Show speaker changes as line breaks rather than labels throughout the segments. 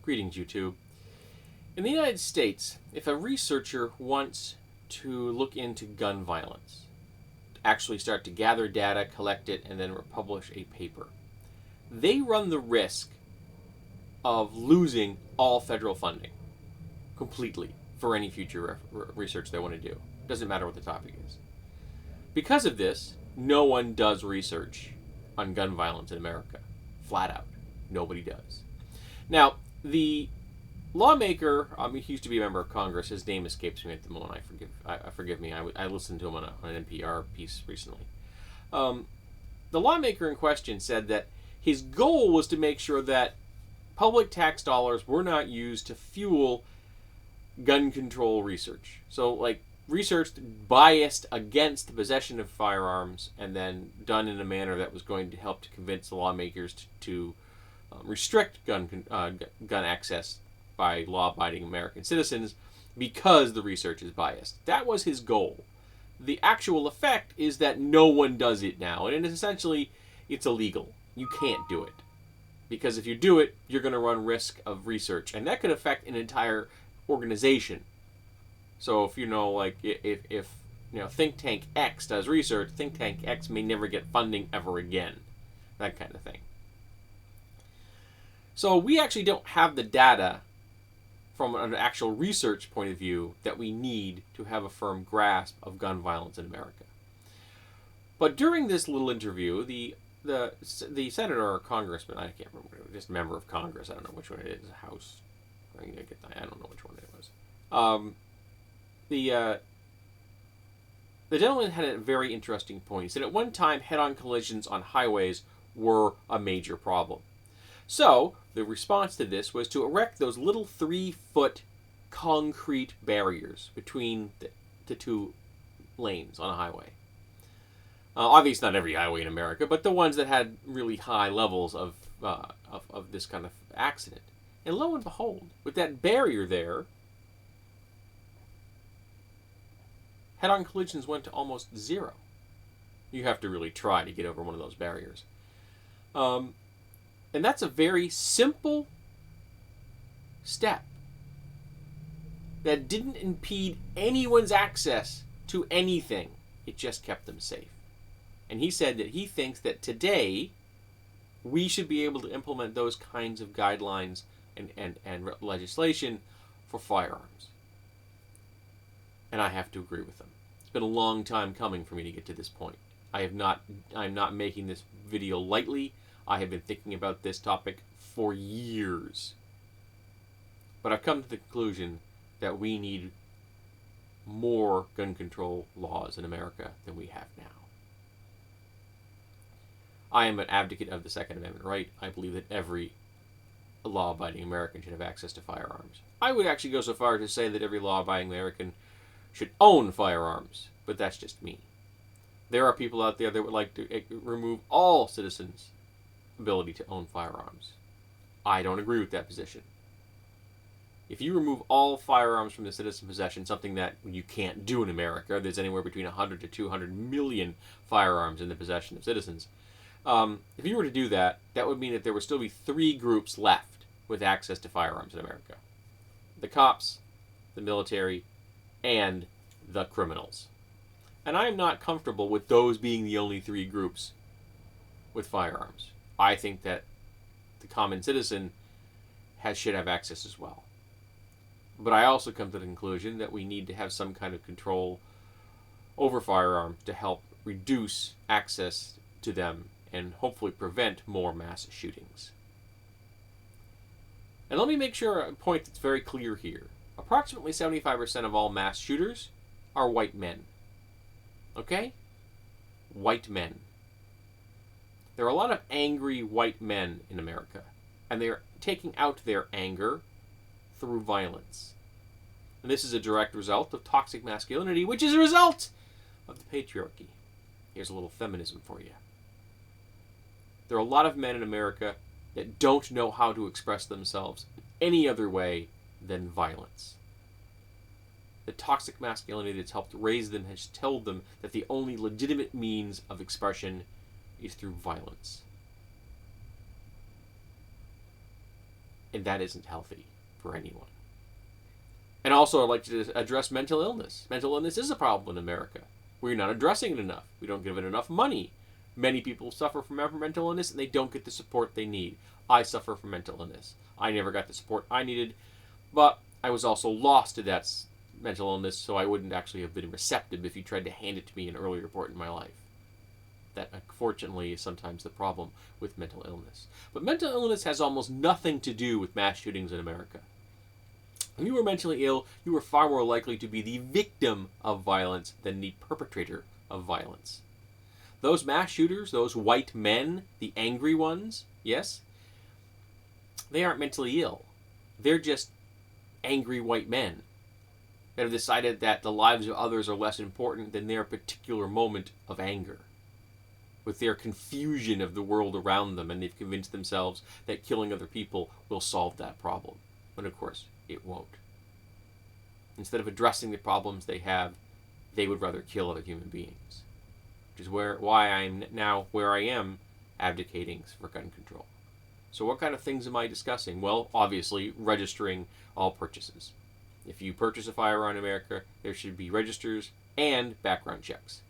Greetings, YouTube. In the United States, if a researcher wants to look into gun violence, actually start to gather data, collect it, and then publish a paper, they run the risk of losing all federal funding completely for any future research they want to do. Doesn't matter what the topic is. Because of this, no one does research on gun violence in America. Flat out. Nobody does. Now, the lawmaker, he used to be a member of Congress. His name escapes me at the moment. Forgive me. I listened to him on an NPR piece recently. The lawmaker in question said that his goal was to make sure that public tax dollars were not used to fuel gun control research. So, like, research biased against the possession of firearms and then done in a manner that was going to help to convince the lawmakers to restrict gun access by law-abiding American citizens because the research is biased. That was his goal. The actual effect is that no one does it now, and essentially it's illegal. You can't do it. Because if you do it, you're going to run risk of research, and that could affect an entire organization. So if if Think Tank X does research, Think Tank X may never get funding ever again. That kind of thing. So we actually don't have the data from an actual research point of view that we need to have a firm grasp of gun violence in America. But during this little interview, the senator or congressman, I can't remember, just member of Congress, I don't know which one it is, House, I don't know which one it was. The gentleman had a very interesting point. He said at one time head-on collisions on highways were a major problem. So the response to this was to erect those little 3-foot concrete barriers between the two lanes on a highway. Obviously not every highway in America, but the ones that had really high levels of this kind of accident. And lo and behold, with that barrier there, head-on collisions went to almost zero. You have to really try to get over one of those barriers. And that's a very simple step that didn't impede anyone's access to anything. It just kept them safe. And he said that he thinks that today we should be able to implement those kinds of guidelines and legislation for firearms. And I have to agree with him. It's been a long time coming for me to get to this point. I'm not making this video lightly. I have been thinking about this topic for years. But I've come to the conclusion that we need more gun control laws in America than we have now. I am an advocate of the Second Amendment right. I believe that every law-abiding American should have access to firearms. I would actually go so far as to say that every law-abiding American should own firearms, but that's just me. There are people out there that would like to remove all citizens' ability to own firearms. I don't agree with that position. If you remove all firearms from the citizen possession, something that you can't do in America, there's anywhere between 100 to 200 million firearms in the possession of citizens. If you were to do that, that would mean that there would still be 3 groups left with access to firearms in America. The cops, the military, and the criminals. And I am not comfortable with those being the only 3 groups with firearms. I think that the common citizen should have access as well. But I also come to the conclusion that we need to have some kind of control over firearms to help reduce access to them and hopefully prevent more mass shootings. And let me make sure a point that's very clear here. Approximately 75% of all mass shooters are white men. Okay? White men. There are a lot of angry white men in America, and they're taking out their anger through violence. And this is a direct result of toxic masculinity, which is a result of the patriarchy. Here's a little feminism for you. There are a lot of men in America that don't know how to express themselves any other way than violence. The toxic masculinity that's helped raise them has told them that the only legitimate means of expression is through violence. And that isn't healthy for anyone. And also, I'd like to address mental illness. Mental illness is a problem in America. We're not addressing it enough. We don't give it enough money. Many people suffer from mental illness and they don't get the support they need. I suffer from mental illness. I never got the support I needed, but I was also lost to that mental illness, so I wouldn't actually have been receptive if you tried to hand it to me in an earlier point in my life. That, unfortunately, is sometimes the problem with mental illness. But mental illness has almost nothing to do with mass shootings in America. When you were mentally ill, you were far more likely to be the victim of violence than the perpetrator of violence. Those mass shooters, those white men, the angry ones, yes, they aren't mentally ill. They're just angry white men that have decided that the lives of others are less important than their particular moment of anger, with their confusion of the world around them, and they've convinced themselves that killing other people will solve that problem. But of course, it won't. Instead of addressing the problems they have, they would rather kill other human beings. Which is why I'm now where I am, abdicating for gun control. So what kind of things am I discussing? Well, obviously, registering all purchases. If you purchase a firearm in America, there should be registers and background checks,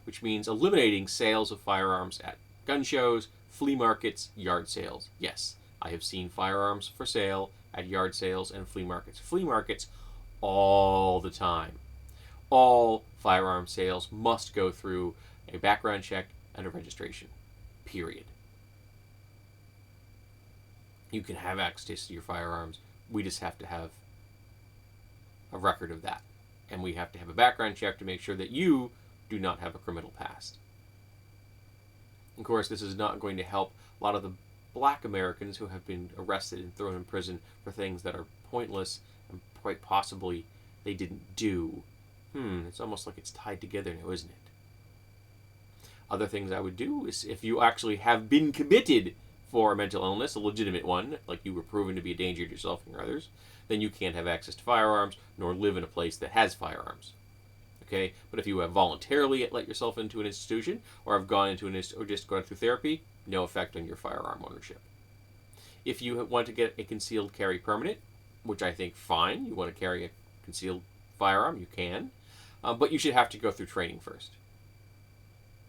which means eliminating sales of firearms at gun shows, flea markets, yard sales. Yes, I have seen firearms for sale at yard sales and flea markets. Flea markets all the time. All firearm sales must go through a background check and a registration. Period. You can have access to your firearms. We just have to have a record of that. And we have to have a background check to make sure that you do not have a criminal past. Of course, this is not going to help a lot of the black Americans who have been arrested and thrown in prison for things that are pointless and quite possibly they didn't do. It's almost like it's tied together now, isn't it? Other things I would do is if you actually have been committed for a mental illness, a legitimate one, like you were proven to be a danger to yourself and yothers, then you can't have access to firearms nor live in a place that has firearms. Okay? But if you have voluntarily let yourself into an institution or have gone into or just gone through therapy, no effect on your firearm ownership. If you want to get a concealed carry permit, which I think fine, you want to carry a concealed firearm, you can, but you should have to go through training first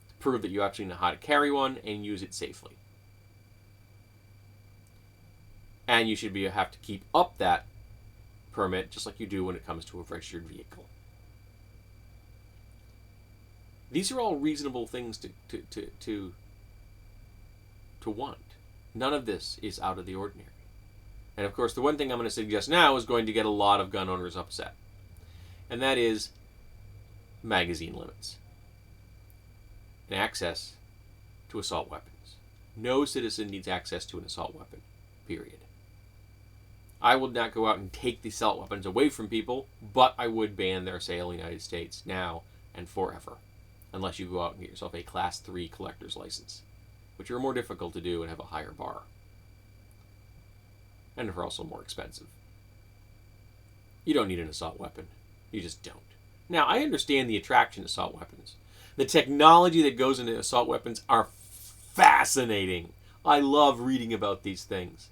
to prove that you actually know how to carry one and use it safely. And you should have to keep up that permit just like you do when it comes to a registered vehicle. These are all reasonable things to want. None of this is out of the ordinary. And of course, the one thing I'm going to suggest now is going to get a lot of gun owners upset. And that is magazine limits and access to assault weapons. No citizen needs access to an assault weapon, period. I would not go out and take the assault weapons away from people, but I would ban their sale in the United States now and forever, unless you go out and get yourself a Class 3 collector's license, which are more difficult to do and have a higher bar. And are also more expensive. You don't need an assault weapon. You just don't. Now, I understand the attraction to assault weapons. The technology that goes into assault weapons are fascinating. I love reading about these things.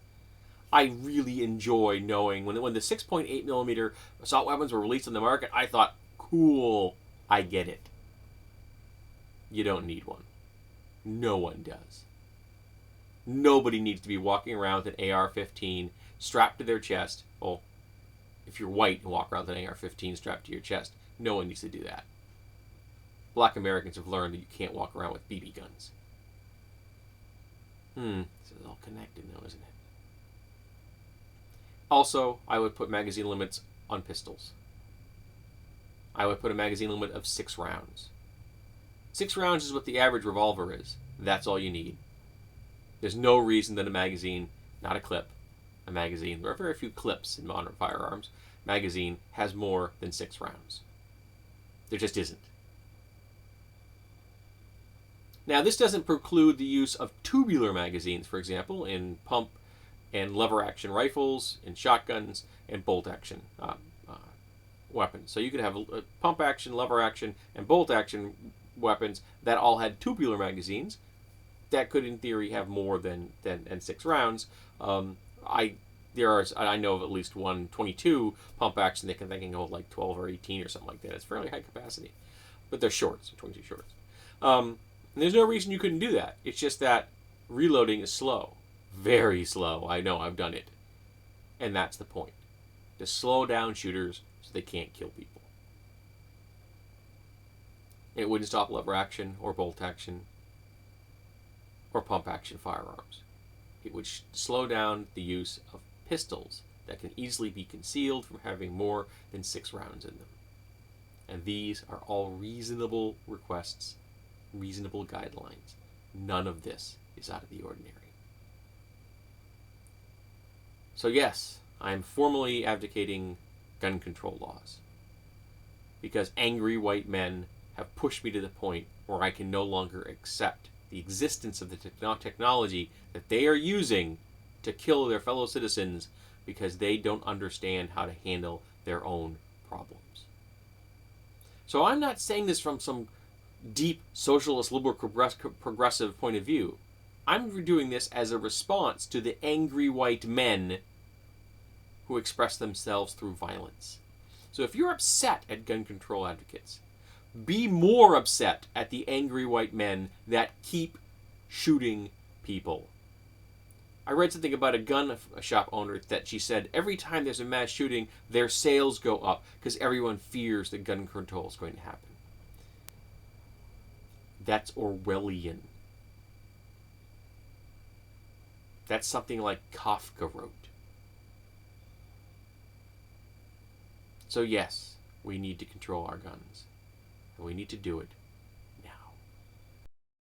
I really enjoy knowing when the 6.8 millimeter assault weapons were released on the market, I thought, cool, I get it. You don't need one. No one does. Nobody needs to be walking around with an AR-15 strapped to their chest. Well, if you're white and walk around with an AR-15 strapped to your chest, no one needs to do that. Black Americans have learned that you can't walk around with BB guns. This is all connected now, isn't it? Also, I would put magazine limits on pistols. I would put a magazine limit of 6 rounds. 6 rounds is what the average revolver is. That's all you need. There's no reason that a magazine, not a clip, a magazine, there are very few clips in modern firearms, magazine has more than 6 rounds. There just isn't. Now, this doesn't preclude the use of tubular magazines, for example, in pump and lever action rifles, in shotguns, and bolt action weapons. So you could have a pump action, lever action, and bolt action weapons that all had tubular magazines that could, in theory, have more than 6 rounds. I I know of at least one 22 pump action that can hold like 12 or 18 or something like that. It's fairly high capacity, but they're shorts, 22 shorts. And there's no reason you couldn't do that. It's just that reloading is slow, very slow. I know, I've done it, and that's the point: to slow down shooters so they can't kill people. It wouldn't stop lever action or bolt action or pump action firearms. It would slow down the use of pistols that can easily be concealed from having more than 6 rounds in them. And these are all reasonable requests, reasonable guidelines. None of this is out of the ordinary. So yes, I am formally advocating gun control laws, because angry white men have pushed me to the point where I can no longer accept the existence of the technology that they are using to kill their fellow citizens because they don't understand how to handle their own problems. So I'm not saying this from some deep socialist, liberal, progressive point of view. I'm doing this as a response to the angry white men who express themselves through violence. So if you're upset at gun control advocates, be more upset at the angry white men that keep shooting people. I read something about a gun shop owner that she said every time there's a mass shooting, their sales go up because everyone fears that gun control is going to happen. That's Orwellian. That's something like Kafka wrote. So yes, we need to control our guns. And we need to do it